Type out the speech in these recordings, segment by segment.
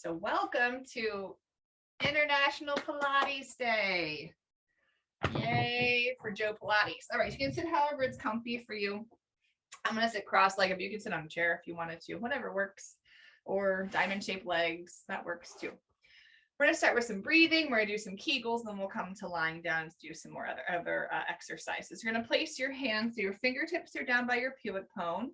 So welcome to International Pilates Day. Yay for Joe Pilates. All right, you can sit however it's comfy for you. I'm going to sit cross-legged, but you can sit on a chair if you wanted to, whatever works, or diamond-shaped legs, that works too. We're going to start with some breathing. We're going to do some Kegels, then we'll come to lying down and do some more other exercises. You're going to place your hands, so your fingertips are down by your pubic bone.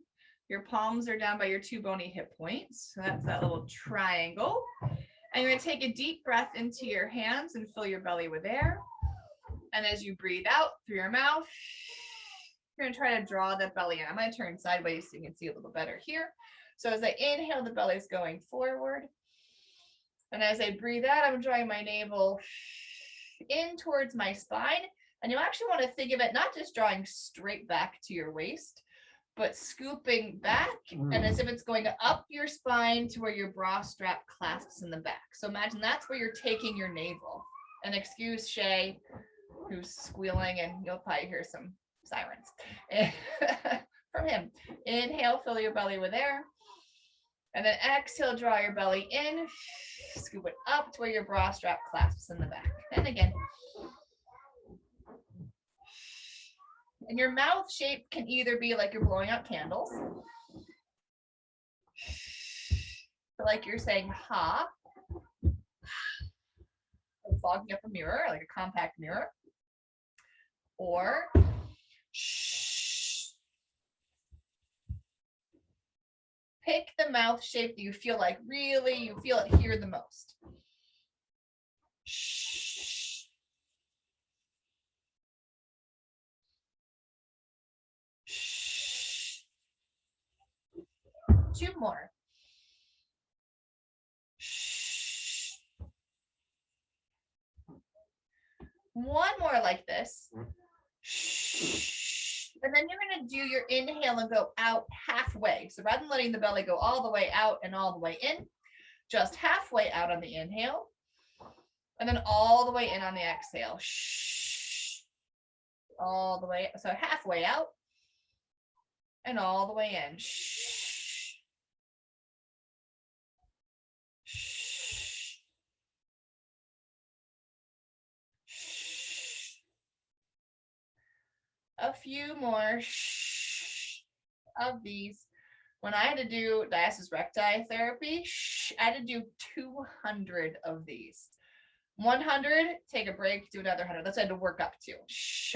Your palms are down by your two bony hip points. So that's that little triangle. And you're going to take a deep breath into your hands and fill your belly with air. And as you breathe out through your mouth, you're going to try to draw the belly in. I'm going to turn sideways so you can see a little better here. So as I inhale, the belly is going forward. And as I breathe out, I'm drawing my navel in towards my spine. And you actually want to think of it not just drawing straight back to your waist, but scooping back and as if it's going up your spine to where your bra strap clasps in the back. So imagine that's where you're taking your navel. And excuse Shay, who's squealing, and you'll probably hear some sirens from him. Inhale, fill your belly with air. And then exhale, draw your belly in, scoop it up to where your bra strap clasps in the back. And again. And your mouth shape can either be like you're blowing out candles, like you're saying ha, or fogging up a mirror, like a compact mirror, or shh. Pick the mouth shape that you feel like really you feel it here the most. Shh. Two more. Shh. One more like this. Shh. And then you're going to do your inhale and go out halfway. So rather than letting the belly go all the way out and all the way in, just halfway out on the inhale. And then all the way in on the exhale. Shh. All the way. So halfway out and all the way in. Shh. A few more of these. When I had to do diastasis recti therapy, I had to do 200 of these. 100, take a break, do another 100. That's what I had to work up to.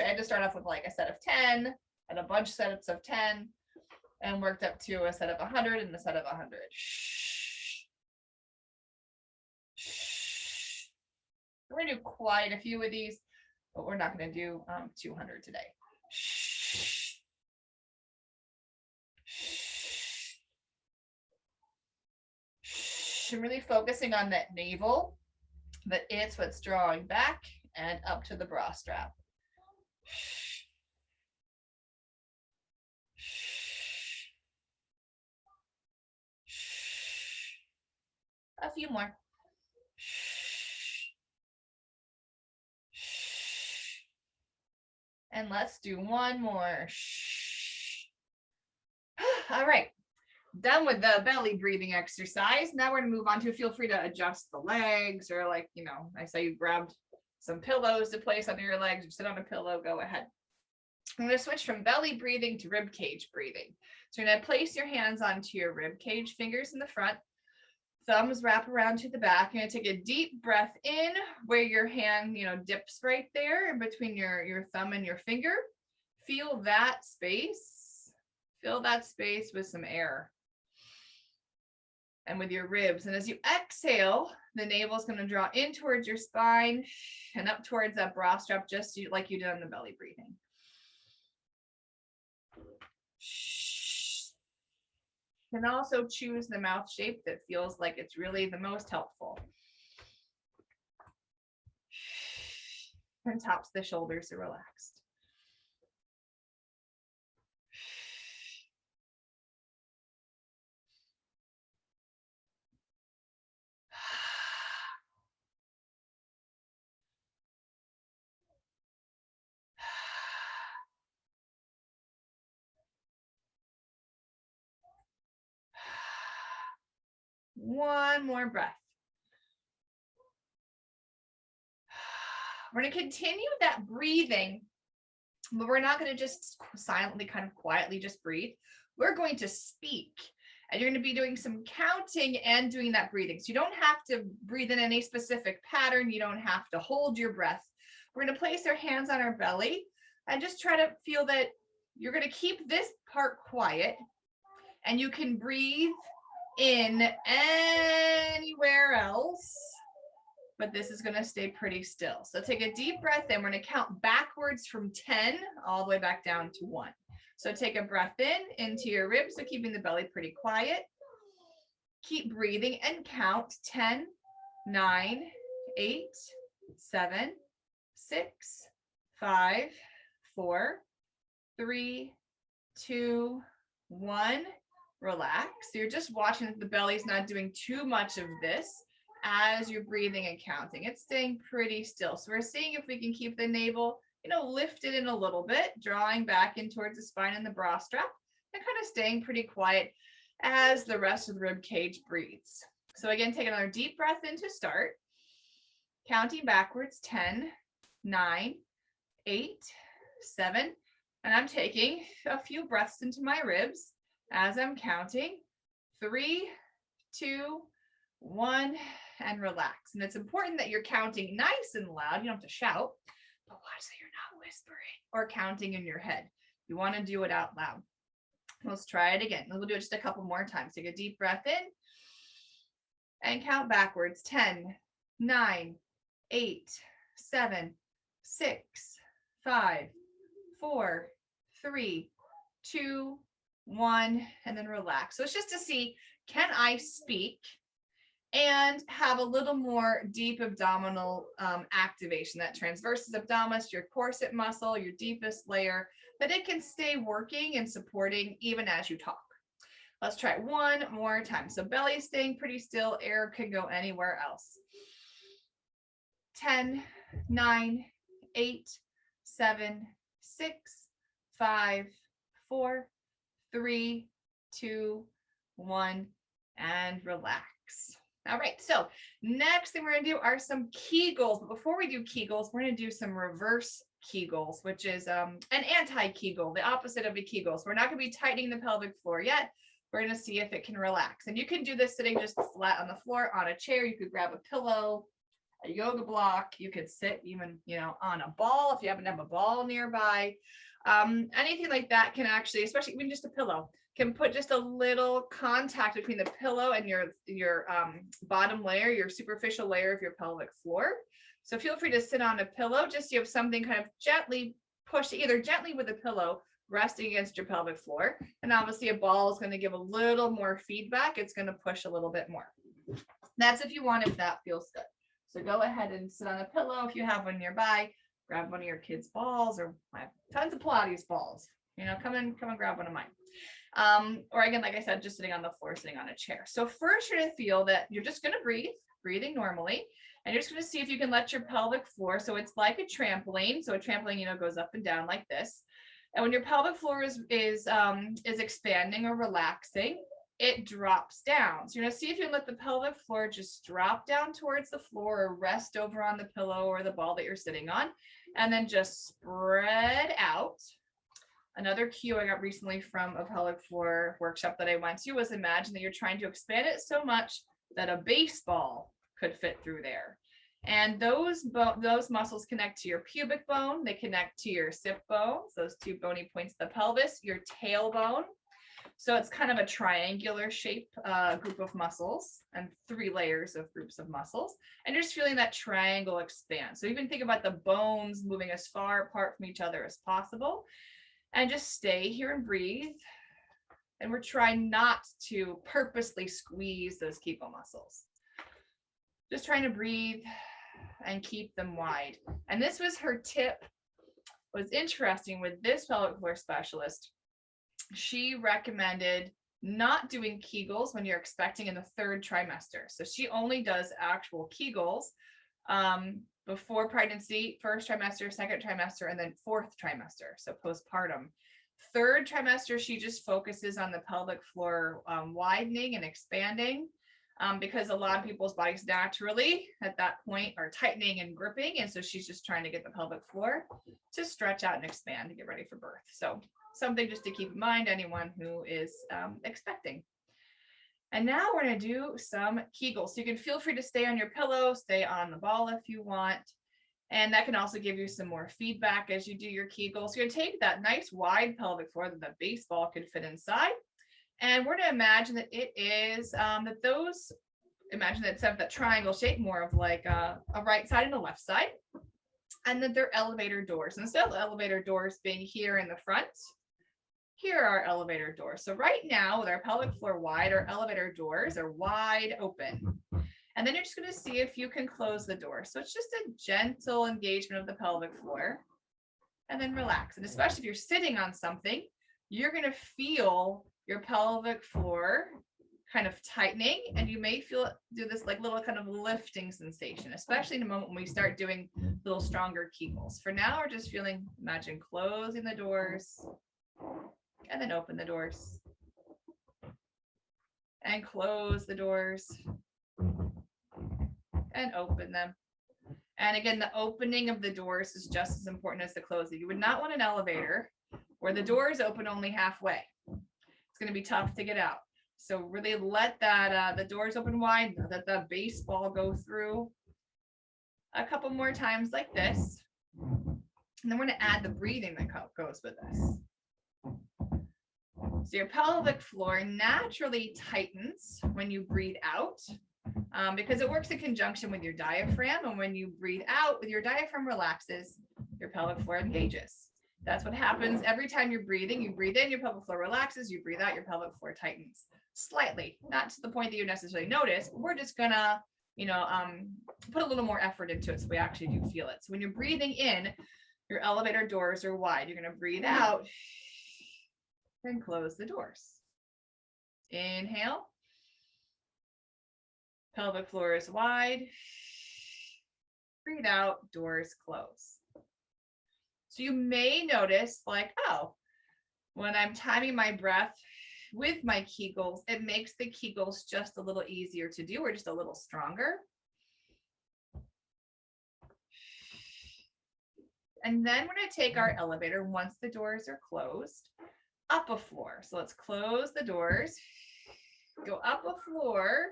I had to start off with like a set of 10 and a bunch of sets of 10 and worked up to a set of 100 and a set of 100. We're going to do quite a few of these, but we're not going to do 200 today. I'm really focusing on that navel, but it's what's drawing back and up to the bra strap. A few more. And let's do one more. All right, done with the belly breathing exercise. Now we're gonna move on to, feel free to adjust the legs, or like, you know, I say you grabbed some pillows to place under your legs or sit on a pillow, go ahead. I'm gonna switch from belly breathing to rib cage breathing. So you're gonna place your hands onto your rib cage, fingers in the front, thumbs wrap around to the back. You're gonna take a deep breath in where your hand, you know, dips right there in between your thumb and your finger. Feel that space. Fill that space with some air. And with your ribs. And as you exhale, the navel is going to draw in towards your spine and up towards that bra strap, just like you did on the belly breathing. You can also choose the mouth shape that feels like it's really the most helpful. And tops the shoulders are relaxed. One more breath. We're going to continue that breathing, but we're not going to just silently, kind of quietly just breathe. We're going to speak, and you're going to be doing some counting and doing that breathing. So you don't have to breathe in any specific pattern. You don't have to hold your breath. We're going to place our hands on our belly and just try to feel that you're going to keep this part quiet, and you can breathe in anywhere else, but this is going to stay pretty still. So take a deep breath in. We're going to count backwards from 10 all the way back down to 1. So take a breath in into your ribs, so keeping the belly pretty quiet. Keep breathing and count 10, 9, 8, 7, 6, 5, 4, 3, 2, 1. Relax. So you're just watching that the belly's not doing too much of this as you're breathing and counting. It's staying pretty still. So we're seeing if we can keep the navel, lifted in a little bit, drawing back in towards the spine and the bra strap, and kind of staying pretty quiet as the rest of the rib cage breathes. So again, take another deep breath in to start. Counting backwards, 10, 9, 8, 7, and I'm taking a few breaths into my ribs as I'm counting. 3, 2, 1, and relax. And it's important that you're counting nice and loud. You don't have to shout, but watch that you're not whispering or counting in your head. You want to do it out loud. Let's try it again. We'll do it just a couple more times. Take a deep breath in and count backwards. 10, 9, 8, 7, 6, 5, 4, 3, 2, 1, and then relax. So it's just to see, can I speak and have a little more deep abdominal activation, that transversus abdominis, your corset muscle, your deepest layer, that it can stay working and supporting even as you talk. Let's try it one more time. So belly is staying pretty still. Air can go anywhere else. 10, 9, 8, 7, 6, 5, 4, 3, 2, 1, and relax. All right, so next thing we're going to do are some Kegels. But before we do Kegels, we're going to do some reverse Kegels, which is an anti-Kegel, the opposite of a Kegel. So we're not going to be tightening the pelvic floor yet. We're going to see if it can relax. And you can do this sitting just flat on the floor, on a chair. You could grab a pillow, a yoga block. You could sit even, on a ball if you happen to have a ball nearby. Anything like that can actually, especially even just a pillow, can put just a little contact between the pillow and your bottom layer, your superficial layer of your pelvic floor. So feel free to sit on a pillow, just so you have something kind of gently pushed, either gently with a pillow resting against your pelvic floor. And obviously a ball is going to give a little more feedback. It's going to push a little bit more. That's if you want, if that feels good. So go ahead and sit on a pillow if you have one nearby. Grab one of your kids' balls, or I have tons of Pilates balls. Come and grab one of mine. Or again, like I said, just sitting on the floor, sitting on a chair. So first you're going to feel that you're just going to breathing normally, and you're just going to see if you can let your pelvic floor, so it's like a trampoline. So a trampoline, goes up and down like this. And when your pelvic floor is expanding or relaxing, it drops down. So you're going to see if you can let the pelvic floor just drop down towards the floor, or rest over on the pillow or the ball that you're sitting on, and then just spread out. Another cue I got recently from a pelvic floor workshop that I went to was, imagine that you're trying to expand it so much that a baseball could fit through there. And those muscles connect to your pubic bone. They connect to your sit bones, those two bony points of the pelvis, your tailbone. So it's kind of a triangular shape group of muscles, and 3 layers of groups of muscles. And you're just feeling that triangle expand. So even think about the bones moving as far apart from each other as possible. And just stay here and breathe. And we're trying not to purposely squeeze those Kegel muscles. Just trying to breathe and keep them wide. And this was her tip. What's interesting with this pelvic floor specialist, she recommended not doing Kegels when you're expecting in the 3rd trimester. So she only does actual Kegels before pregnancy, 1st trimester, 2nd trimester, and then 4th trimester, so postpartum. 3rd trimester, she just focuses on the pelvic floor widening and expanding. because a lot of people's bodies naturally at that point are tightening and gripping. And so she's just trying to get the pelvic floor to stretch out and expand to get ready for birth. So something just to keep in mind, anyone who is expecting. And now we're going to do some Kegels. So you can feel free to stay on your pillow, stay on the ball if you want. And that can also give you some more feedback as you do your Kegels. So you're going to take that nice wide pelvic floor that the baseball could fit inside. And we're going to imagine that it is imagine that it's that triangle shape, more of like a right side and a left side. And that they're elevator doors. Instead of elevator doors being here in the front, here are elevator doors. So right now with our pelvic floor wide, our elevator doors are wide open. And then you're just going to see if you can close the door. So it's just a gentle engagement of the pelvic floor and then relax. And especially if you're sitting on something, you're going to feel your pelvic floor kind of tightening, and you may do this like little kind of lifting sensation, especially in a moment when we start doing little stronger Kegels. For now, we're just imagine closing the doors and then open the doors and close the doors and open them. And again, the opening of the doors is just as important as the closing. You would not want an elevator where the door is open only halfway. It's going to be tough to get out. So really let that the doors open wide, let the baseball go through a couple more times like this. And then we're going to add the breathing that goes with this. So your pelvic floor naturally tightens when you breathe out because it works in conjunction with your diaphragm. And when you breathe out, with your diaphragm relaxes, your pelvic floor engages. That's what happens every time you're breathing. You breathe in, your pelvic floor relaxes. You breathe out, your pelvic floor tightens slightly, not to the point that you necessarily notice. We're just gonna, put a little more effort into it so we actually do feel it. So when you're breathing in, your elevator doors are wide. You're gonna breathe out and close the doors. Inhale. Pelvic floor is wide. Breathe out, doors close. So you may notice like, oh, when I'm timing my breath with my Kegels, it makes the Kegels just a little easier to do, or just a little stronger. And then we're going to take our elevator once the doors are closed up a floor. So let's close the doors, go up a floor,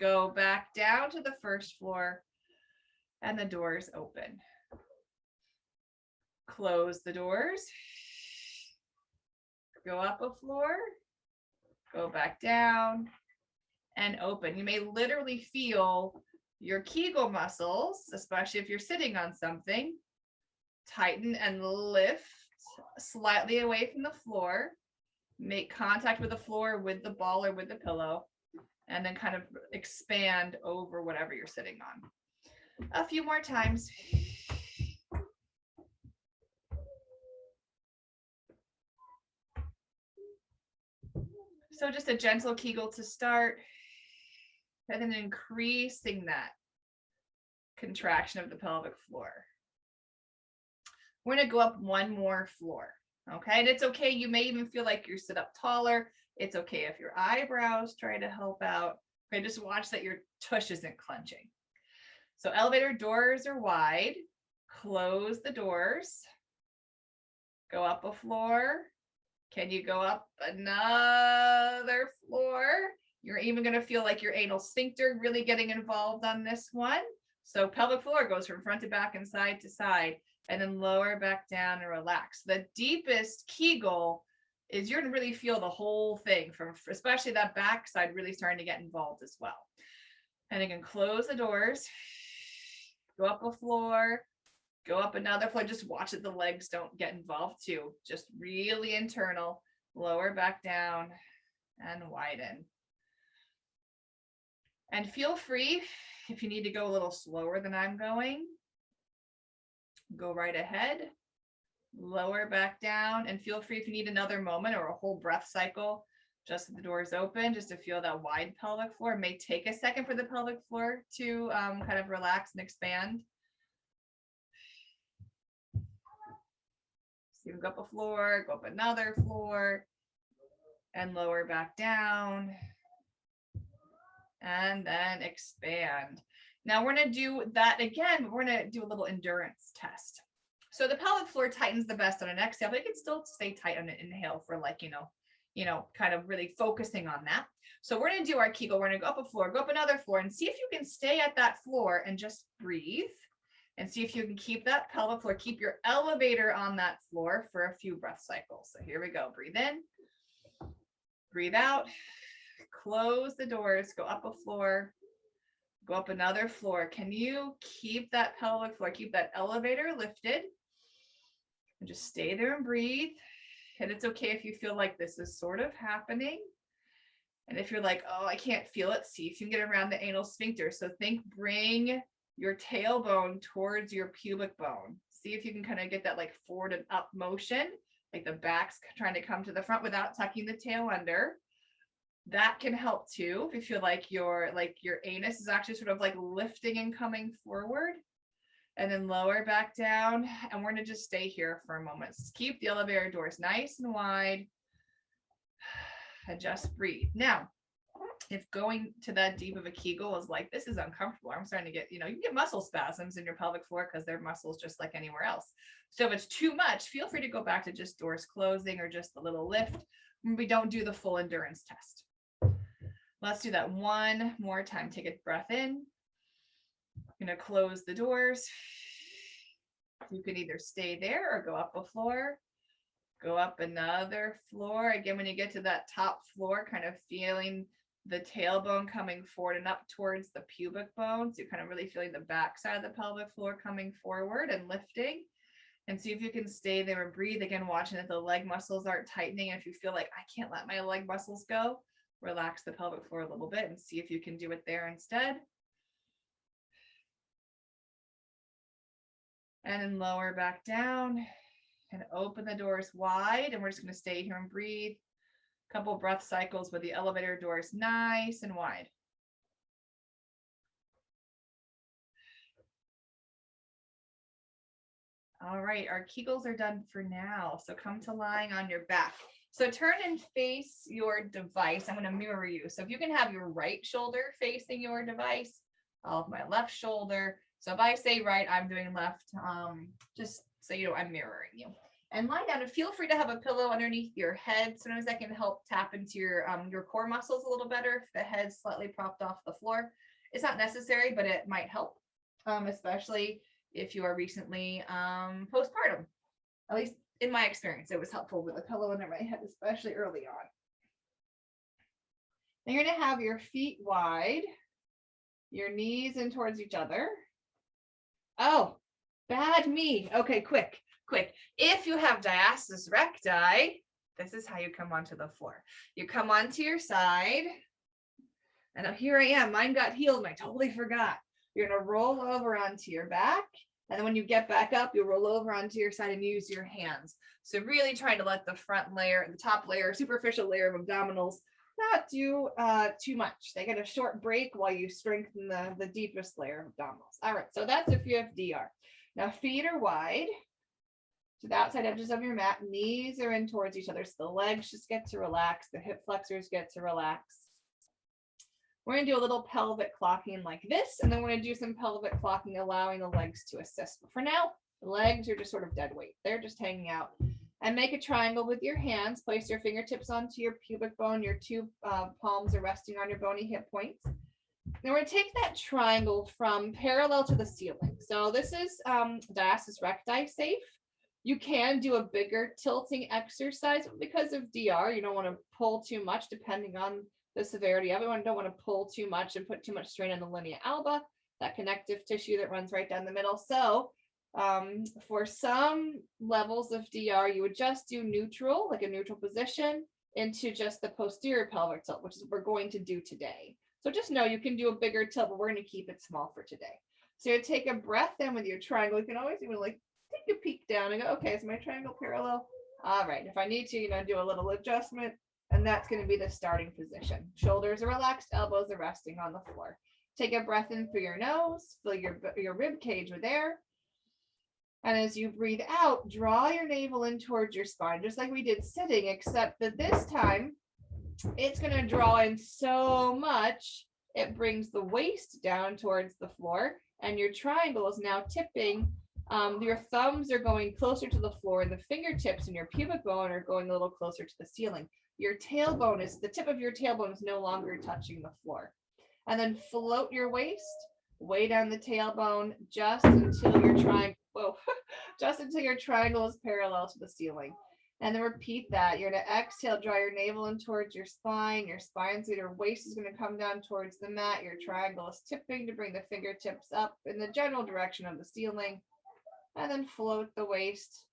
go back down to the first floor, and the doors open. Close the doors, go up a floor, go back down, and open. You may literally feel your Kegel muscles, especially if you're sitting on something, tighten and lift slightly away from the floor, make contact with the floor, with the ball, or with the pillow, and then kind of expand over whatever you're sitting on. A few more times. So just a gentle Kegel to start, and then increasing that contraction of the pelvic floor. We're going to go up one more floor. Okay, and it's okay. You may even feel like you sit up taller. It's okay if your eyebrows try to help out. Okay, just watch that your tush isn't clenching. So elevator doors are wide. Close the doors. Go up a floor. Can you go up another floor? You're even going to feel like your anal sphincter really getting involved on this one. So pelvic floor goes from front to back and side to side, and then lower back down and relax. The deepest Kegel is you're going to really feel the whole thing, from especially that back side really starting to get involved as well. And again, close the doors, go up a floor, go up another floor. Just watch that the legs don't get involved too. Just really internal, lower back down and widen. And feel free, if you need to go a little slower than I'm going, go right ahead, lower back down, and feel free if you need another moment or a whole breath cycle, just with the doors open, just to feel that wide pelvic floor. It may take a second for the pelvic floor to kind of relax and expand. So you can go up a floor, go up another floor, and lower back down. and then expand. Now we're going to do that again, but we're going to do a little endurance test. So the pelvic floor tightens the best on an exhale, but it can still stay tight on an inhale for like, kind of really focusing on that. So we're going to do our Kegel. We're going to go up a floor, go up another floor, and see if you can stay at that floor and just breathe and see if you can keep that pelvic floor, keep your elevator on that floor for a few breath cycles. So here we go. Breathe in, breathe out, close the doors, go up a floor, go up another floor. Can you keep that pelvic floor, keep that elevator lifted, and just stay there and breathe? And it's okay if you feel like this is sort of happening. And if you're like, oh, I can't feel it, see if you can get around the anal sphincter. So bring your tailbone towards your pubic bone. See if you can kind of get that like forward and up motion, like the back's trying to come to the front without tucking the tail under. That can help too. If you feel like your anus is actually sort of like lifting and coming forward, and then lower back down. And we're going to just stay here for a moment. Just keep the elevator doors nice and wide. And just breathe. Now, if going to that deep of a Kegel is like, this is uncomfortable, I'm starting to get, you can get muscle spasms in your pelvic floor because they're muscles just like anywhere else. So if it's too much, feel free to go back to just doors closing or just a little lift. We don't do the full endurance test. Let's do that one more time. Take a breath in. I'm going to close the doors. You can either stay there or go up a floor. Go up another floor. Again, when you get to that top floor, kind of feeling the tailbone coming forward and up towards the pubic bone. So you're kind of really feeling the back side of the pelvic floor coming forward and lifting. And see if you can stay there and breathe. Again, watching that the leg muscles aren't tightening. If you feel like I can't let my leg muscles go, relax the pelvic floor a little bit and see if you can do it there instead. And then lower back down and open the doors wide. And we're just going to stay here and breathe. A couple breath cycles with the elevator doors nice and wide. All right, our Kegels are done for now. So come to lying on your back. So turn and face your device. I'm going to mirror you. So if you can have your right shoulder facing your device, I'll have my left shoulder. So if I say right, I'm doing left, just so you know I'm mirroring you. And lie down and feel free to have a pillow underneath your head. Sometimes that can help tap into your core muscles a little better if the head's slightly propped off the floor. It's not necessary, but it might help, especially if you are recently postpartum. At least in my experience, it was helpful with a pillow under my head, especially early on. Then you're going to have your feet wide, your knees in towards each other. Oh, bad me. Okay, quick. If you have diastasis recti, this is how you come onto the floor. You come onto your side. And here I am. Mine got healed and I totally forgot. You're going to roll over onto your back. And then when you get back up, you'll roll over onto your side and use your hands. So really trying to let the front layer, the top layer, superficial layer of abdominals not do too much. They get a short break while you strengthen the deepest layer of abdominals. All right, so that's if you have DR. Now feet are wide to the outside edges of your mat. Knees are in towards each other. So the legs just get to relax. The hip flexors get to relax. We're going to do a little pelvic clocking like this, and then we're going to do some pelvic clocking, allowing the legs to assist. But for now, the legs are just sort of dead weight. They're just hanging out. And make a triangle with your hands. Place your fingertips onto your pubic bone. Your two palms are resting on your bony hip points. Now we're going to take that triangle from parallel to the ceiling. So this is diastasis recti safe. You can do a bigger tilting exercise. Because of DR, you don't want to pull too much depending on the severity of it. You don't want to pull too much and put too much strain on the linea alba, that connective tissue that runs right down the middle. So for some levels of DR, you would just do neutral, like a neutral position, into just the posterior pelvic tilt, which is what we're going to do today. So just know you can do a bigger tilt, but we're going to keep it small for today. So you take a breath in with your triangle. You can always even like take a peek down and go, okay, is my triangle parallel? All right, if I need to, do a little adjustment. And that's going to be the starting position. Shoulders are relaxed, elbows are resting on the floor. Take a breath in through your nose, fill your rib cage with air. And as you breathe out, draw your navel in towards your spine, just like we did sitting, except that this time it's going to draw in so much it brings the waist down towards the floor, and your triangle is now tipping. Your thumbs are going closer to the floor, the fingertips and your pubic bone are going a little closer to the ceiling. Your tailbone is, the tip of your tailbone is no longer touching the floor. And then float your waist way down the tailbone just until your triangle, just until your triangle is parallel to the ceiling. And then repeat that. You're going to exhale, draw your navel in towards your spine. Your waist is going to come down towards the mat. Your triangle is tipping to bring the fingertips up in the general direction of the ceiling. And then float the waist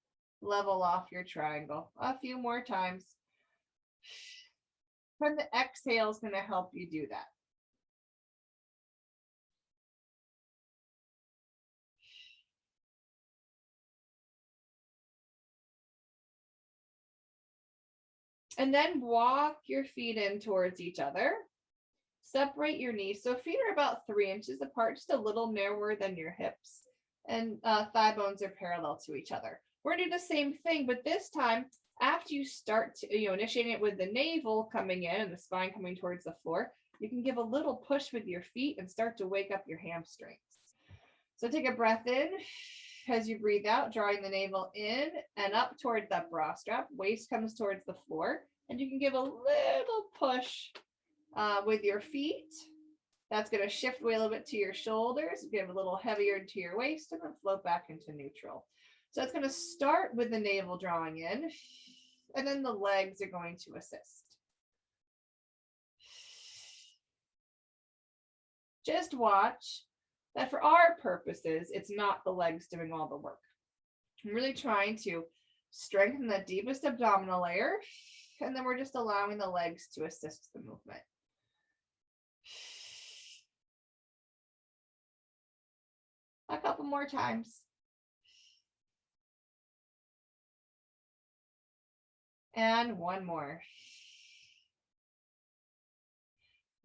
level off your triangle a few more times. And the exhale is going to help you do that. And then walk your feet in towards each other. Separate your knees. So feet are about 3 inches apart, just a little narrower than your hips. And thigh bones are parallel to each other. We're going to do the same thing, but this time, after you start to, initiating it with the navel coming in and the spine coming towards the floor, you can give a little push with your feet and start to wake up your hamstrings. So take a breath in. As you breathe out, drawing the navel in and up towards that bra strap. Waist comes towards the floor, and you can give a little push with your feet. That's going to shift away a little bit to your shoulders, give a little heavier to your waist, and then float back into neutral. So it's going to start with the navel drawing in, and then the legs are going to assist. Just watch that for our purposes, it's not the legs doing all the work. I'm really trying to strengthen the deepest abdominal layer, and then we're just allowing the legs to assist the movement. A couple more times. And one more.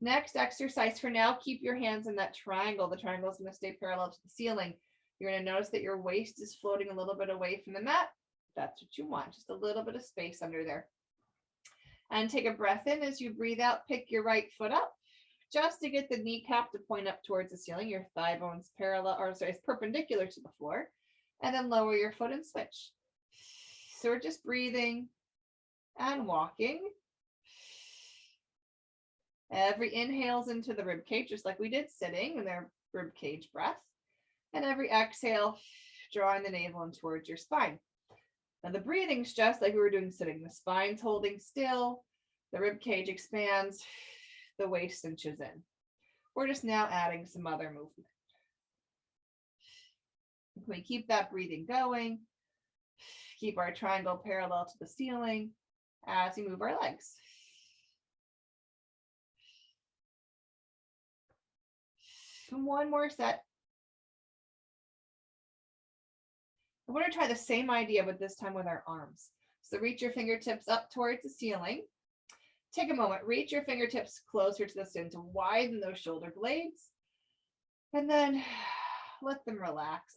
Next exercise for now, keep your hands in that triangle. The triangle is going to stay parallel to the ceiling. You're going to notice that your waist is floating a little bit away from the mat. That's what you want, just a little bit of space under there. And take a breath in. As you breathe out, pick your right foot up just to get the kneecap to point up towards the ceiling. Your thigh bone's it's perpendicular to the floor. And then lower your foot and switch. So we're just breathing and walking. Every inhale's into the rib cage, just like we did sitting, in their rib cage breath. And every exhale, drawing the navel in towards your spine. Now the breathing's just like we were doing sitting. The spine's holding still, the rib cage expands, the waist cinches in. We're just now adding some other movement. We keep that breathing going. Keep our triangle parallel to the ceiling as we move our legs. One more set. I want to try the same idea, but this time with our arms. So reach your fingertips up towards the ceiling. Take a moment, reach your fingertips closer to the ceiling to widen those shoulder blades. And then let them relax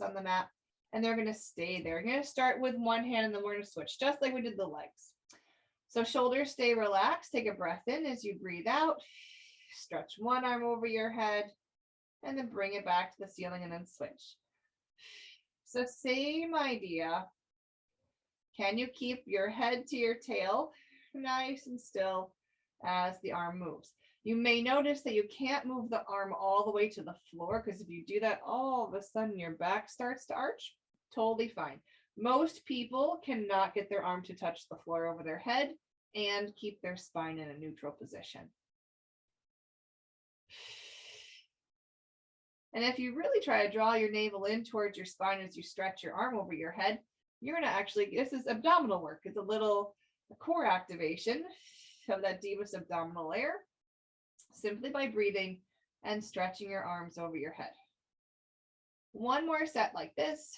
on the mat. And they're going to stay there. You're going to start with one hand and then we're going to switch, just like we did the legs. So shoulders stay relaxed. Take a breath in as you breathe out. Stretch one arm over your head and then bring it back to the ceiling and then switch. So same idea. Can you keep your head to your tail nice and still as the arm moves? You may notice that you can't move the arm all the way to the floor, because if you do that, all of a sudden your back starts to arch. Totally fine. Most people cannot get their arm to touch the floor over their head and keep their spine in a neutral position. And if you really try to draw your navel in towards your spine as you stretch your arm over your head, you're going to actually, this is abdominal work. It's a little core activation of that deepest abdominal layer, simply by breathing and stretching your arms over your head. One more set like this.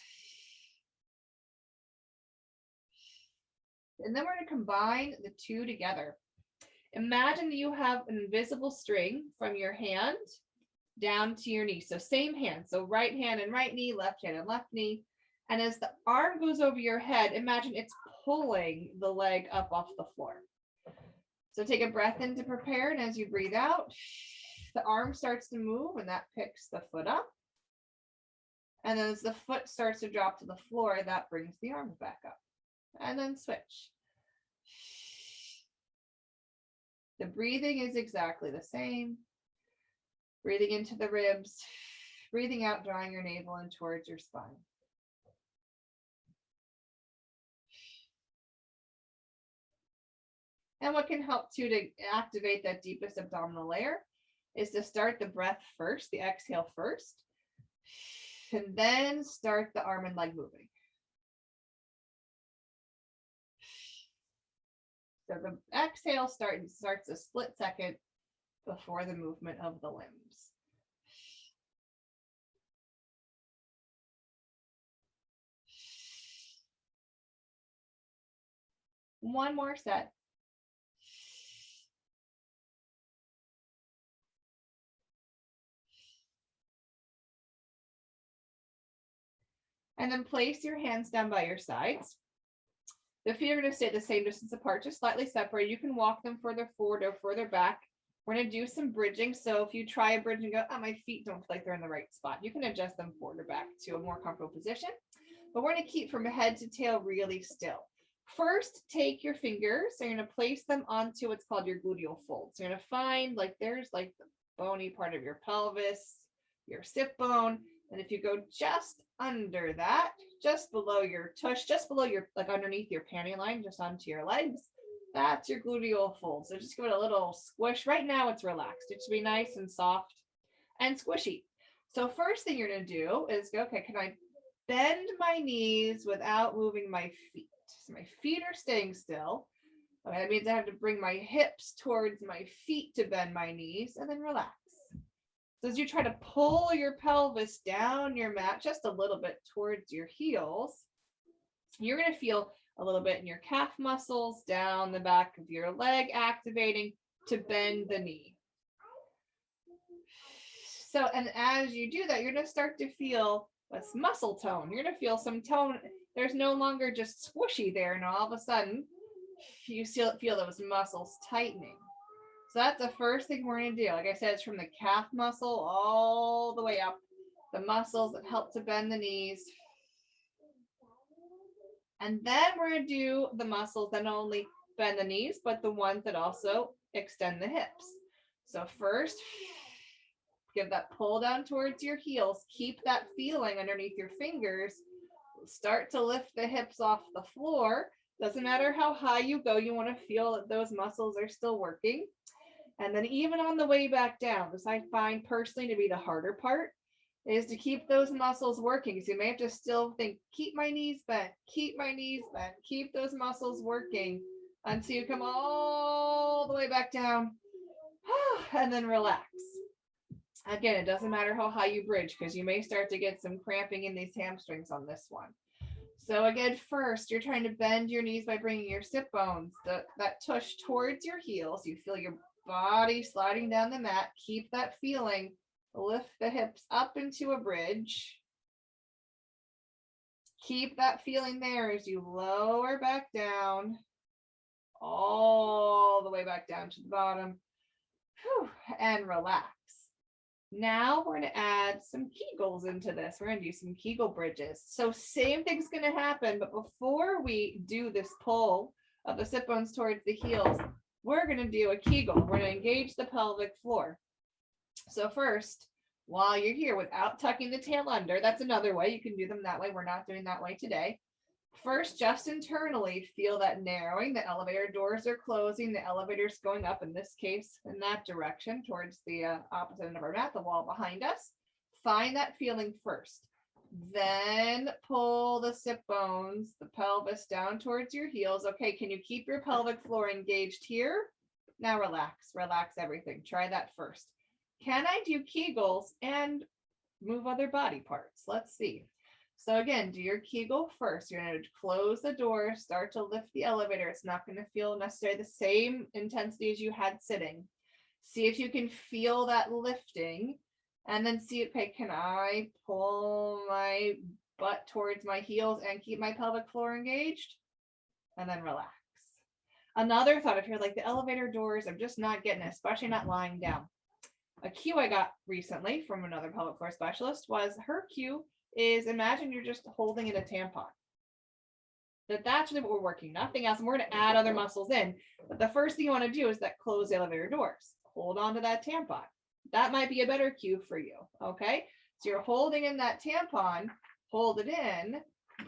And then we're going to combine the two together. Imagine that you have an invisible string from your hand down to your knee. So same hand. So right hand and right knee, left hand and left knee. And as the arm goes over your head, imagine it's pulling the leg up off the floor. So take a breath in to prepare. And as you breathe out, the arm starts to move and that picks the foot up. And then as the foot starts to drop to the floor, that brings the arms back up. And then switch. The breathing is exactly the same. Breathing into the ribs, breathing out, drawing your navel in towards your spine. And what can help too to activate that deepest abdominal layer is to start the breath first, the exhale first, and then start the arm and leg moving. So the exhale starts a split second before the movement of the limbs. One more set. And then place your hands down by your sides. The feet are going to stay the same distance apart, just slightly separated. You can walk them further forward or further back. We're going to do some bridging. So if you try a bridge and go, oh, my feet don't feel like they're in the right spot, you can adjust them forward or back to a more comfortable position. But we're going to keep from head to tail really still. First, take your fingers. So you're going to place them onto what's called your gluteal fold. So you're going to find like there's like the bony part of your pelvis, your sit bone. And if you go just under that, just below your tush, just below your, like underneath your panty line, just onto your legs, that's your gluteal fold. So just give it a little squish. Right now it's relaxed. It should be nice and soft and squishy. So first thing you're going to do is go, okay, can I bend my knees without moving my feet? So my feet are staying still. Okay, that means I have to bring my hips towards my feet to bend my knees and then relax. So as you try to pull your pelvis down your mat just a little bit towards your heels, you're going to feel a little bit in your calf muscles, down the back of your leg, activating to bend the knee. So, and as you do that, you're going to start to feel what's muscle tone. You're going to feel some tone. There's no longer just squishy there. And all of a sudden, you feel those muscles tightening. So that's the first thing we're going to do. Like I said, it's from the calf muscle all the way up, the muscles that help to bend the knees. And then we're going to do the muscles that not only bend the knees, but the ones that also extend the hips. So first, give that pull down towards your heels. Keep that feeling underneath your fingers. Start to lift the hips off the floor. Doesn't matter how high you go, you want to feel that those muscles are still working. And then even on the way back down, this I find personally to be the harder part, is to keep those muscles working. So you may have to still think, keep my knees bent, keep my knees bent, keep those muscles working until you come all the way back down and then relax. Again, it doesn't matter how high you bridge because you may start to get some cramping in these hamstrings on this one. So again, first, you're trying to bend your knees by bringing your sit bones, that tush towards your heels. You feel your body sliding down the mat. Keep that feeling. Lift the hips up into a bridge. Keep that feeling there as you lower back down, all the way back down to the bottom. Whew, and relax. Now we're going to add some Kegels into this. We're going to do some Kegel bridges. So same thing's going to happen, but before we do this pull of the sit bones towards the heels, we're going to do a Kegel. We're going to engage the pelvic floor. So first, while you're here, without tucking the tail under, that's another way. You can do them that way. We're not doing that way today. First, just internally, feel that narrowing. The elevator doors are closing. The elevator's going up, in this case, in that direction, towards the opposite end of our mat, the wall behind us. Find that feeling first. Then pull the sit bones, the pelvis down towards your heels. Okay, can you keep your pelvic floor engaged here? Now relax. Relax everything. Try that first. Can I do Kegels and move other body parts? Let's see. So again, do your Kegel first. You're going to close the door, start to lift the elevator. It's not going to feel necessarily the same intensity as you had sitting. See if you can feel that lifting, and then see, okay, can I pull my butt towards my heels and keep my pelvic floor engaged? And then relax. Another thought, if you're like the elevator doors, I'm just not getting it, especially not lying down. A cue I got recently from another pelvic floor specialist was her cue is imagine you're just holding in a tampon. That's really what we're working, nothing else. And we're going to add other muscles in. But the first thing you want to do is that close the elevator doors. Hold on to that tampon. That might be a better cue for you. Okay. So you're holding in that tampon, hold it in,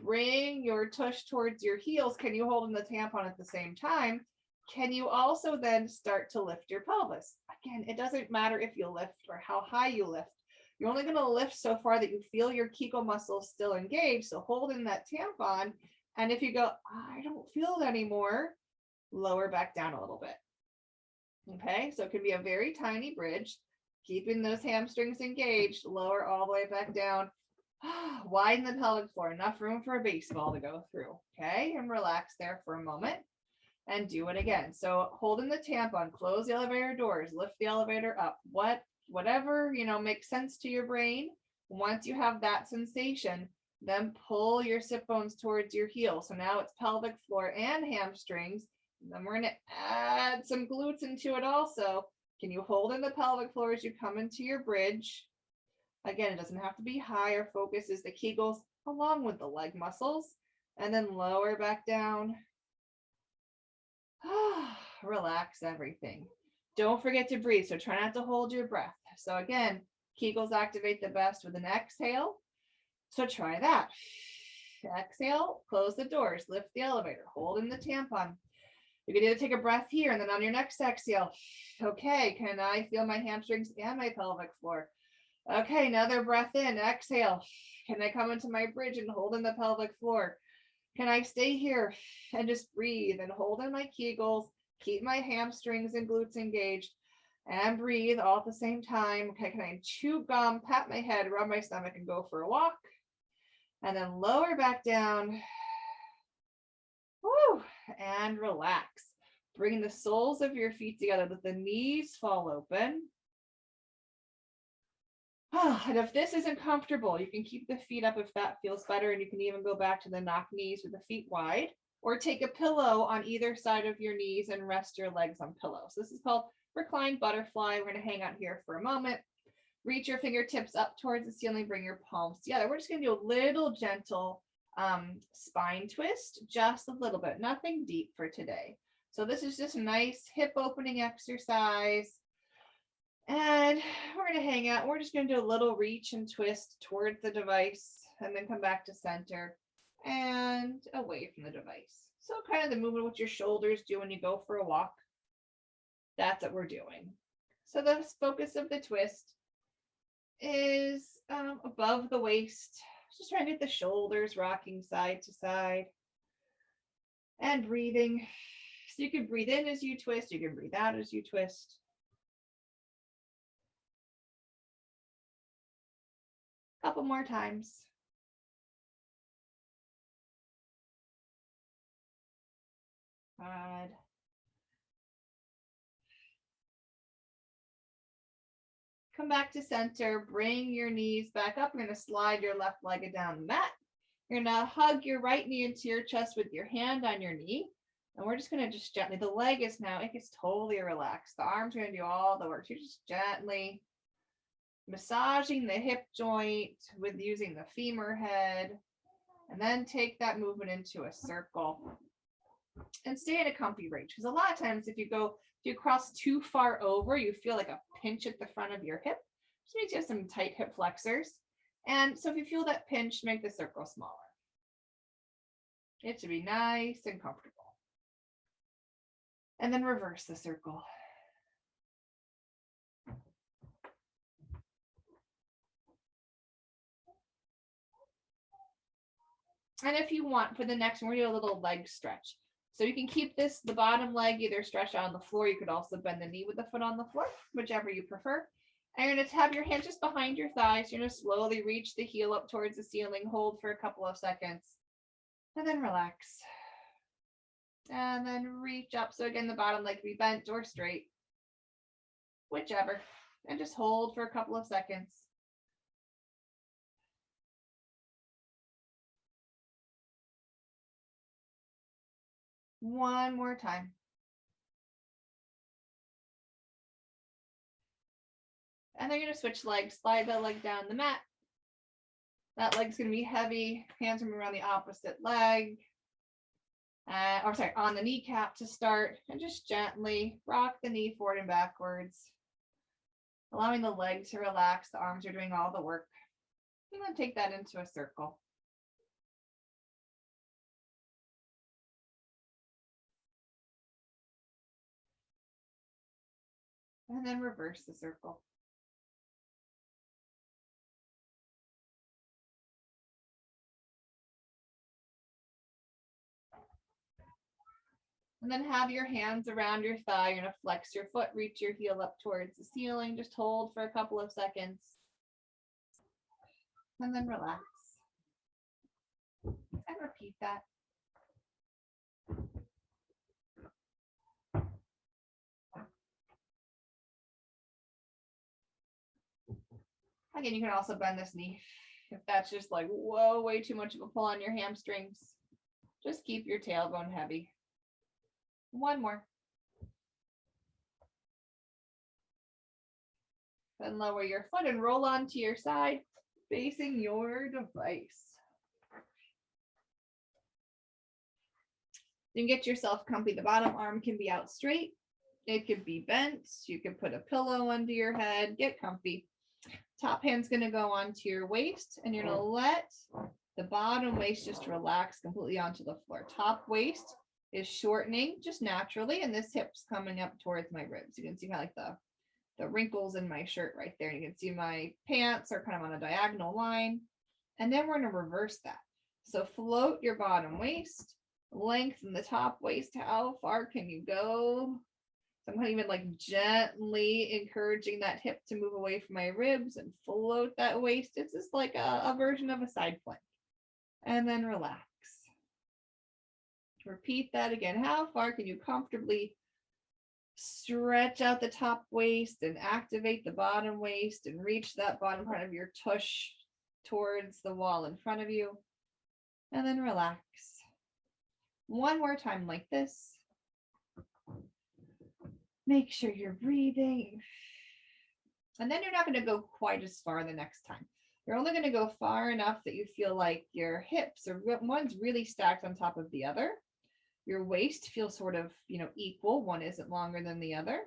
bring your tush towards your heels. Can you hold in the tampon at the same time? Can you also then start to lift your pelvis? Again, it doesn't matter if you lift or how high you lift. You're only going to lift so far that you feel your Kegel muscles still engaged. So hold in that tampon. And if you go, I don't feel it anymore, lower back down a little bit. Okay, so it can be a very tiny bridge, keeping those hamstrings engaged, lower all the way back down. Widen the pelvic floor, enough room for a baseball to go through. Okay, and relax there for a moment and do it again. So holding the tampon, close the elevator doors, lift the elevator up, whatever, makes sense to your brain. Once you have that sensation, then pull your sit bones towards your heel. So now it's pelvic floor and hamstrings. And then we're going to add some glutes into it also. Can you hold in the pelvic floor as you come into your bridge? Again, it doesn't have to be high. Our focus is the Kegels along with the leg muscles. And then lower back down. Relax everything. Don't forget to breathe. So try not to hold your breath. So again, Kegels activate the best with an exhale. So try that. Exhale, close the doors, lift the elevator, hold in the tampon. You can either take a breath here and then on your next exhale, okay, can I feel my hamstrings and my pelvic floor? Okay, another breath in, exhale. Can I come into my bridge and hold in the pelvic floor? Can I stay here and just breathe and hold in my Kegels, keep my hamstrings and glutes engaged, and breathe all at the same time? Okay, can I chew gum, pat my head, rub my stomach, and go for a walk? And then lower back down. Woo, and relax. Bring the soles of your feet together, let the knees fall open. And if this isn't comfortable, you can keep the feet up if that feels better, and you can even go back to the knock knees with the feet wide, or take a pillow on either side of your knees and rest your legs on pillows. This is called reclined butterfly. We're going to hang out here for a moment. Reach your fingertips up towards the ceiling, bring your palms together. We're just going to do a little gentle spine twist, just a little bit, nothing deep for today. So this is just a nice hip opening exercise. And we're going to hang out. We're just going to do a little reach and twist towards the device and then come back to center and away from the device. So kind of the movement what your shoulders do when you go for a walk. That's what we're doing. So the focus of the twist is above the waist. Just trying to get the shoulders rocking side to side and breathing. So you can breathe in as you twist. You can breathe out as you twist. A couple more times. Good. Come back to center. Bring your knees back up. You're going to slide your left leg down the mat. You're going to hug your right knee into your chest with your hand on your knee. And we're just going to just gently, the leg is now, it gets totally relaxed. The arms are going to do all the work. You're just gently massaging the hip joint with using the femur head. And then take that movement into a circle. And stay in a comfy range. Because a lot of times if you cross too far over, you feel like a pinch at the front of your hip. Just means you have some tight hip flexors. And so if you feel that pinch, make the circle smaller. It should be nice and comfortable. And then reverse the circle. And if you want, for the next one, we're going to do a little leg stretch. So you can keep the bottom leg either stretched on the floor. You could also bend the knee with the foot on the floor, whichever you prefer. And you're going to have your hands just behind your thighs. You're going to slowly reach the heel up towards the ceiling. Hold for a couple of seconds. And then relax. And then reach up. So again, the bottom leg can be bent or straight. Whichever. And just hold for a couple of seconds. One more time. And then you're gonna switch legs, slide that leg down the mat. That leg's gonna be heavy. Hands are gonna be around the opposite leg. Or sorry, on the kneecap to start, and just gently rock the knee forward and backwards, allowing the leg to relax. The arms are doing all the work. I'm going to take that into a circle. And then reverse the circle. And then have your hands around your thigh. You're going to flex your foot, reach your heel up towards the ceiling. Just hold for a couple of seconds. And then relax. And repeat that. Again, you can also bend this knee if that's just like, whoa, way too much of a pull on your hamstrings. Just keep your tailbone heavy. One more. Then lower your foot and roll onto your side, facing your device. Then get yourself comfy. The bottom arm can be out straight. It could be bent. You could put a pillow under your head. Get comfy. Top hand's going to go onto your waist, and you're going to let the bottom waist just relax completely onto the floor. Top waist is shortening just naturally, and this hip's coming up towards my ribs. You can see kind of like the wrinkles in my shirt right there. You can see my pants are kind of on a diagonal line. And then we're going to reverse that. So float your bottom waist, lengthen the top waist. How far can you go? So I'm kind of even like gently encouraging that hip to move away from my ribs and float that waist. It's just like a version of a side plank. And then relax. Repeat that again. How far can you comfortably stretch out the top waist and activate the bottom waist and reach that bottom part of your tush towards the wall in front of you? And then relax. One more time like this. Make sure you're breathing. And then you're not going to go quite as far the next time. You're only going to go far enough that you feel like your hips are one's really stacked on top of the other. Your waist feels sort of, equal. One isn't longer than the other.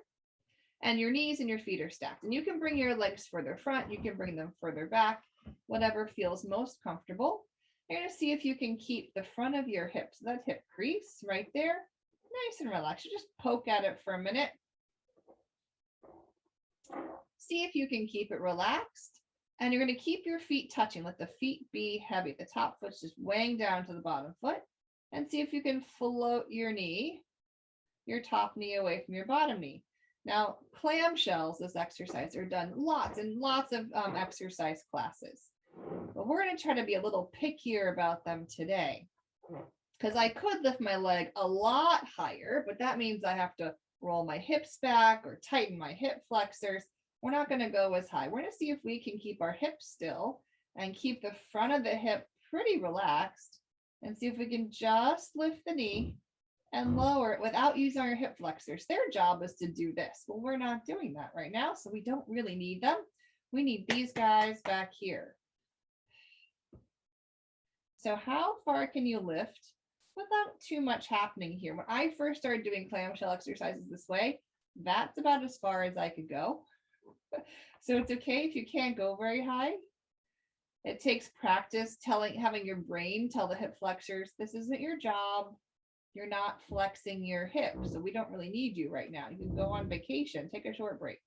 And your knees and your feet are stacked. And you can bring your legs further front. You can bring them further back, whatever feels most comfortable. You're going to see if you can keep the front of your hips, that hip crease right there, nice and relaxed. You just poke at it for a minute. See if you can keep it relaxed. And you're going to keep your feet touching. Let the feet be heavy. The top foot's just weighing down to the bottom foot. And see if you can float your knee, your top knee away from your bottom knee. Now, clamshells, this exercise, are done lots and lots of exercise classes. But we're going to try to be a little pickier about them today. Because I could lift my leg a lot higher, but that means I have to roll my hips back or tighten my hip flexors. We're not going to go as high. We're going to see if we can keep our hips still and keep the front of the hip pretty relaxed, and see if we can just lift the knee and lower it without using our hip flexors. Their job is to do this. Well, we're not doing that right now, so we don't really need them. We need these guys back here. So how far can you lift without too much happening here? When I first started doing clamshell exercises this way, that's about as far as I could go. So it's okay if you can't go very high. It takes practice having your brain tell the hip flexors, this isn't your job. You're not flexing your hips, so we don't really need you right now. You can go on vacation, take a short break.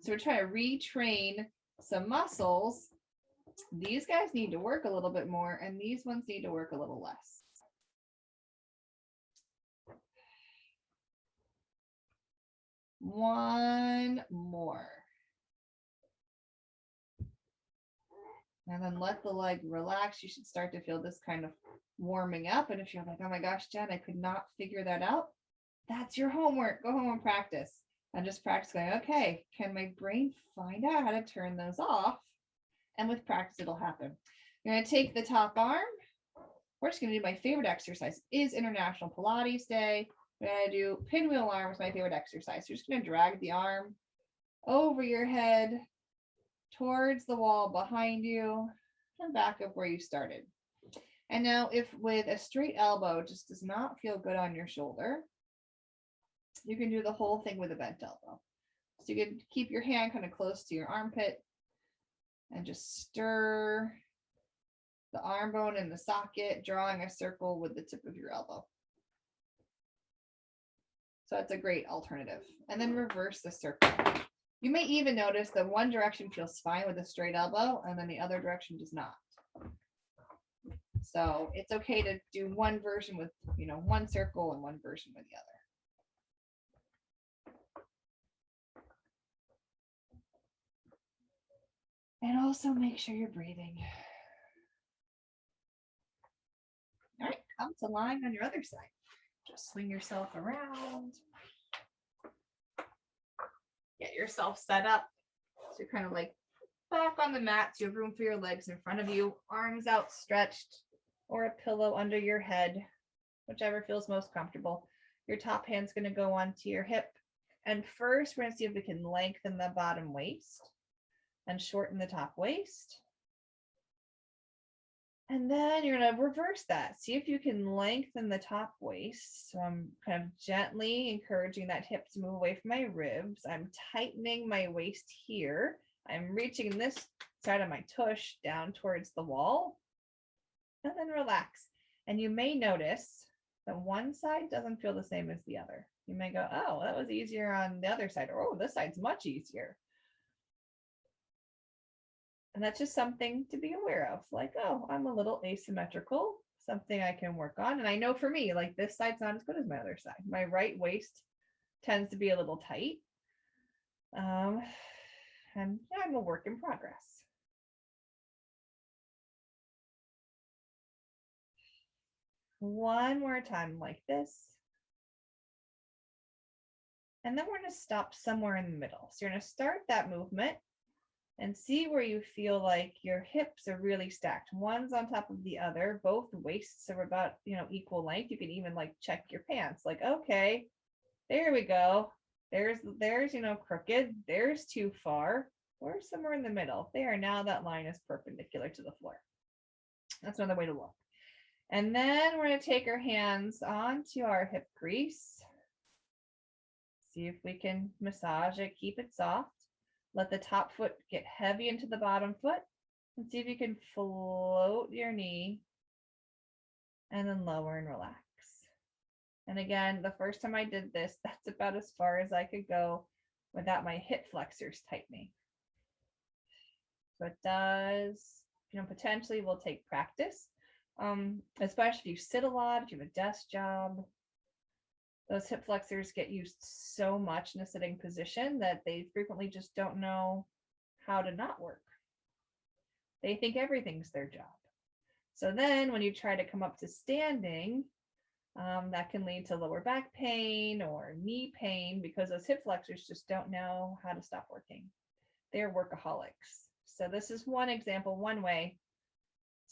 So we're trying to retrain some muscles. These guys need to work a little bit more, and these ones need to work a little less. One more. And then let the leg relax. You should start to feel this kind of warming up. And if you're like, oh my gosh, Jen, I could not figure that out, that's your homework. Go home and practice. And just practice going, okay, can my brain find out how to turn those off? And with practice, it'll happen. You're going to take the top arm. We're just going to do my favorite exercise. Is International Pilates Day. We're going to do pinwheel arms, my favorite exercise. You're just going to drag the arm over your head, towards the wall behind you, and back up where you started. And now if with a straight elbow just does not feel good on your shoulder, you can do the whole thing with a bent elbow. So you can keep your hand kind of close to your armpit and just stir the arm bone in the socket, drawing a circle with the tip of your elbow. So that's a great alternative. And then reverse the circle. You may even notice that one direction feels fine with a straight elbow and then the other direction does not. So it's okay to do one version with, one circle and one version with the other. And also make sure you're breathing. All right, come to lying on your other side. Just swing yourself around. Get yourself set up. So you're kind of like back on the mat. So you have room for your legs in front of you, arms outstretched, or a pillow under your head, whichever feels most comfortable. Your top hand's going to go onto your hip. And first, we're going to see if we can lengthen the bottom waist and shorten the top waist. And then you're going to reverse that. See if you can lengthen the top waist. So I'm kind of gently encouraging that hip to move away from my ribs. I'm tightening my waist here. I'm reaching this side of my tush down towards the wall. And then relax. And you may notice that one side doesn't feel the same as the other. You may go, oh, that was easier on the other side. Or, oh, this side's much easier. And that's just something to be aware of. Like, oh, I'm a little asymmetrical, something I can work on. And I know for me, like this side's not as good as my other side. My right waist tends to be a little tight. And yeah, I'm a work in progress. One more time like this. And then we're going to stop somewhere in the middle. So you're going to start that movement and see where you feel like your hips are really stacked. One's on top of the other. Both waists are about, equal length. You can even like check your pants. Like, okay, there we go. There's, crooked. There's too far. We're somewhere in the middle. There, now that line is perpendicular to the floor. That's another way to look. And then we're going to take our hands onto our hip crease. See if we can massage it, keep it soft. Let the top foot get heavy into the bottom foot. And see if you can float your knee and then lower and relax. And again, the first time I did this, that's about as far as I could go without my hip flexors tightening. So it does, potentially will take practice, especially if you sit a lot, if you have a desk job. Those hip flexors get used so much in a sitting position that they frequently just don't know how to not work. They think everything's their job. So then when you try to come up to standing, that can lead to lower back pain or knee pain because those hip flexors just don't know how to stop working. They're workaholics. So this is one example, one way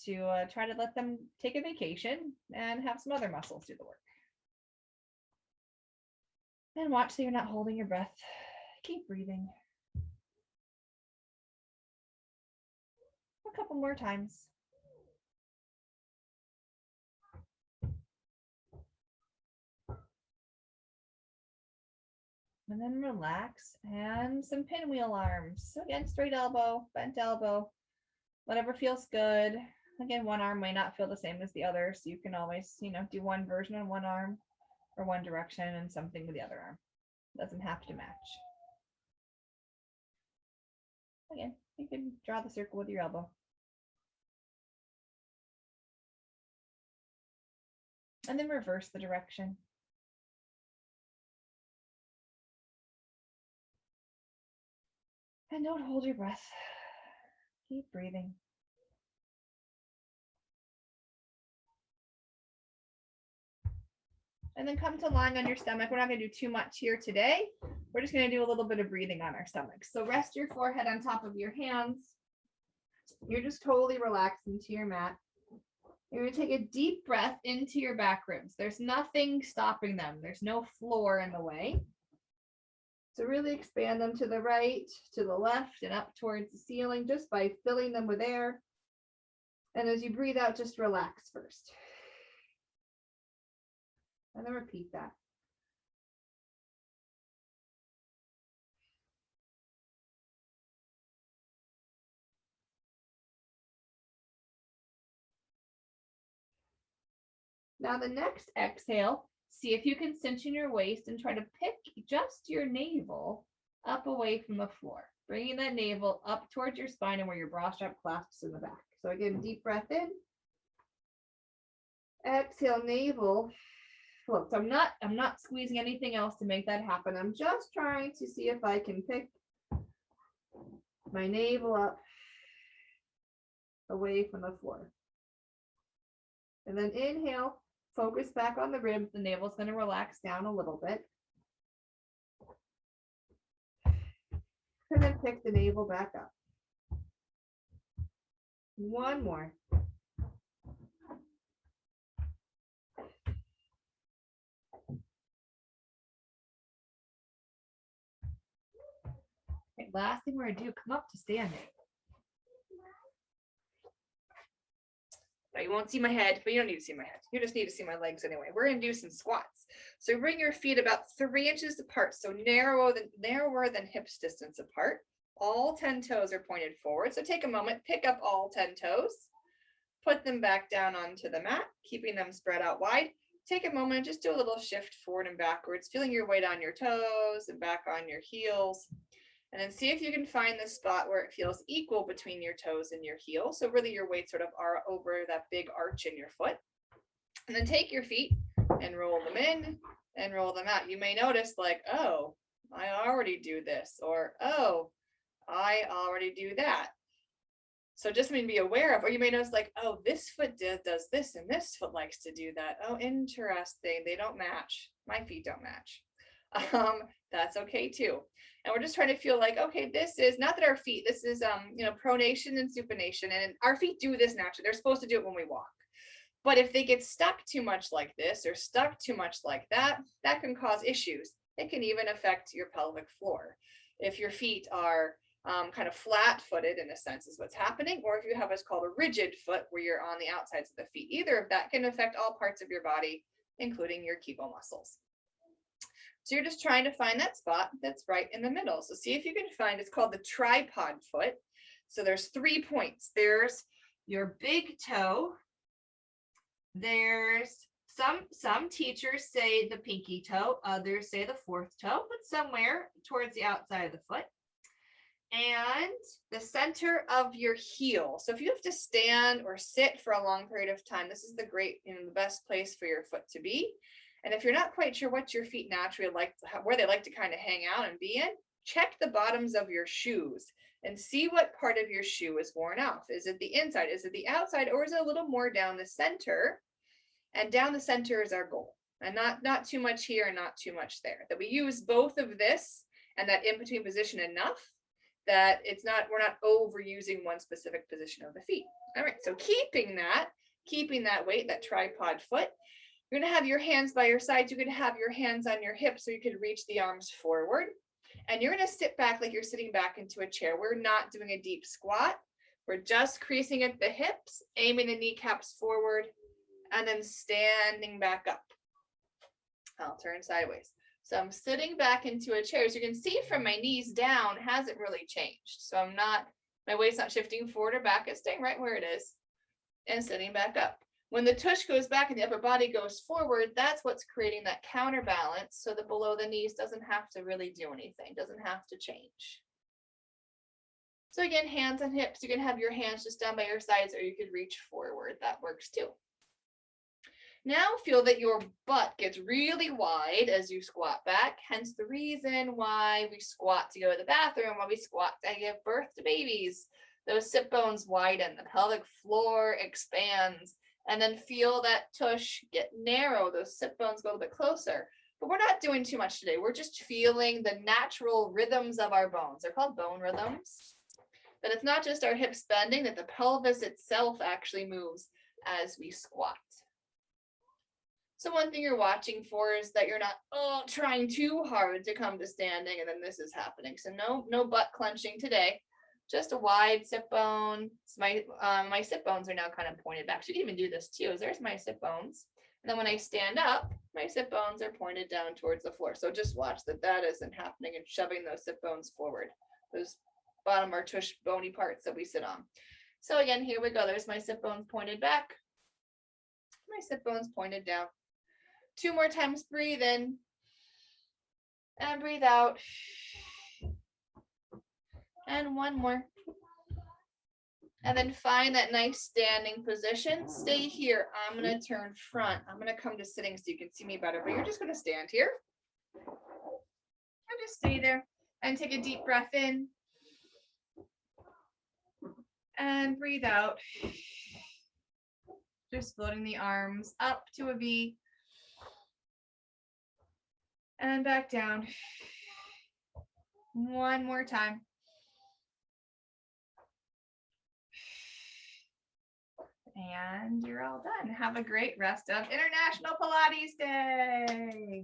to try to let them take a vacation and have some other muscles do the work. And watch so you're not holding your breath. Keep breathing. A couple more times. And then relax and some pinwheel arms. So again, straight elbow, bent elbow, whatever feels good. Again, one arm may not feel the same as the other. So you can always, do one version on one arm or one direction and something with the other arm. It doesn't have to match. Again, you can draw the circle with your elbow. And then reverse the direction. And don't hold your breath. Keep breathing. And then come to lying on your stomach. We're not going to do too much here today. We're just going to do a little bit of breathing on our stomach. So rest your forehead on top of your hands. You're just totally relaxed into your mat. You're going to take a deep breath into your back ribs. There's nothing stopping them. There's no floor in the way. So really expand them to the right, to the left, and up towards the ceiling just by filling them with air. And as you breathe out, just relax first. And then repeat that. Now the next exhale, see if you can cinch in your waist and try to pick just your navel up away from the floor, bringing that navel up towards your spine and where your bra strap clasps in the back. So again, deep breath in. Exhale, navel. Look, so I'm not squeezing anything else to make that happen. I'm just trying to see if I can pick my navel up away from the floor. And then inhale, focus back on the ribs. The navel is going to relax down a little bit. And then pick the navel back up. One more. Okay, last thing we're going to do, come up to standing. Now you won't see my head, but you don't need to see my head. You just need to see my legs anyway. We're going to do some squats. So bring your feet about 3 inches apart, so narrower than hips distance apart. All 10 toes are pointed forward. So take a moment, pick up all 10 toes, put them back down onto the mat, keeping them spread out wide. Take a moment, just do a little shift forward and backwards, feeling your weight on your toes and back on your heels. And then see if you can find the spot where it feels equal between your toes and your heels. So really your weight sort of are over that big arch in your foot. And then take your feet and roll them in and roll them out. You may notice like, oh, I already do this, or oh, I already do that. So just something to be aware of, or you may notice like, oh, this foot does this and this foot likes to do that. Oh, interesting. They don't match. My feet don't match. That's okay too. And we're just trying to feel like, okay, this is not that our feet, this is, pronation and supination, and our feet do this naturally. They're supposed to do it when we walk. But if they get stuck too much like this or stuck too much like that, that can cause issues. It can even affect your pelvic floor. If your feet are kind of flat-footed in a sense is what's happening, or if you have what's called a rigid foot where you're on the outsides of the feet, either of that can affect all parts of your body, including your kegel muscles. So you're just trying to find that spot that's right in the middle. So see if you can find, it's called the tripod foot. So there's 3 points. There's your big toe. There's some teachers say the pinky toe, others say the 4th toe, but somewhere towards the outside of the foot. And the center of your heel. So if you have to stand or sit for a long period of time, this is the best place for your foot to be. And if you're not quite sure what your feet naturally like, where they like to kind of hang out and be in, check the bottoms of your shoes and see what part of your shoe is worn off. Is it the inside? Is it the outside? Or is it a little more down the center? And down the center is our goal. And not too much here and not too much there. That we use both of this and that in-between position enough that we're not overusing one specific position of the feet. All right, so keeping that weight, that tripod foot, you're going to have your hands by your sides. You can have your hands on your hips so you can reach the arms forward. And you're going to sit back like you're sitting back into a chair. We're not doing a deep squat. We're just creasing at the hips, aiming the kneecaps forward, and then standing back up. I'll turn sideways. So I'm sitting back into a chair. As you can see from my knees down, hasn't really changed. So my weight's not shifting forward or back. It's staying right where it is and sitting back up. When the tush goes back and the upper body goes forward, that's what's creating that counterbalance so that below the knees doesn't have to really do anything, doesn't have to change. So again, hands on hips, you can have your hands just down by your sides or you could reach forward. That works too. Now feel that your butt gets really wide as you squat back, hence the reason why we squat to go to the bathroom, why we squat to give birth to babies. Those sit bones widen, the pelvic floor expands, and then feel that tush get narrow, those sit bones go a little bit closer. But we're not doing too much today. We're just feeling the natural rhythms of our bones. They're called bone rhythms. But it's not just our hips bending, that the pelvis itself actually moves as we squat. So one thing you're watching for is that you're not trying too hard to come to standing, and then this is happening. So no butt clenching today. Just a wide sit bone. So my sit bones are now kind of pointed back. So you can even do this too. There's my sit bones. And then when I stand up, my sit bones are pointed down towards the floor. So just watch that isn't happening and shoving those sit bones forward. Those bottom or tush bony parts that we sit on. So again, here we go. There's my sit bones pointed back. My sit bones pointed down. 2 more times, breathe in and breathe out. And 1 more. And then find that nice standing position. Stay here. I'm going to turn front. I'm going to come to sitting so you can see me better, but you're just going to stand here. And just stay there and take a deep breath in. And breathe out. Just floating the arms up to a V. And back down. 1 more time. And you're all done. Have a great rest of International Pilates Day.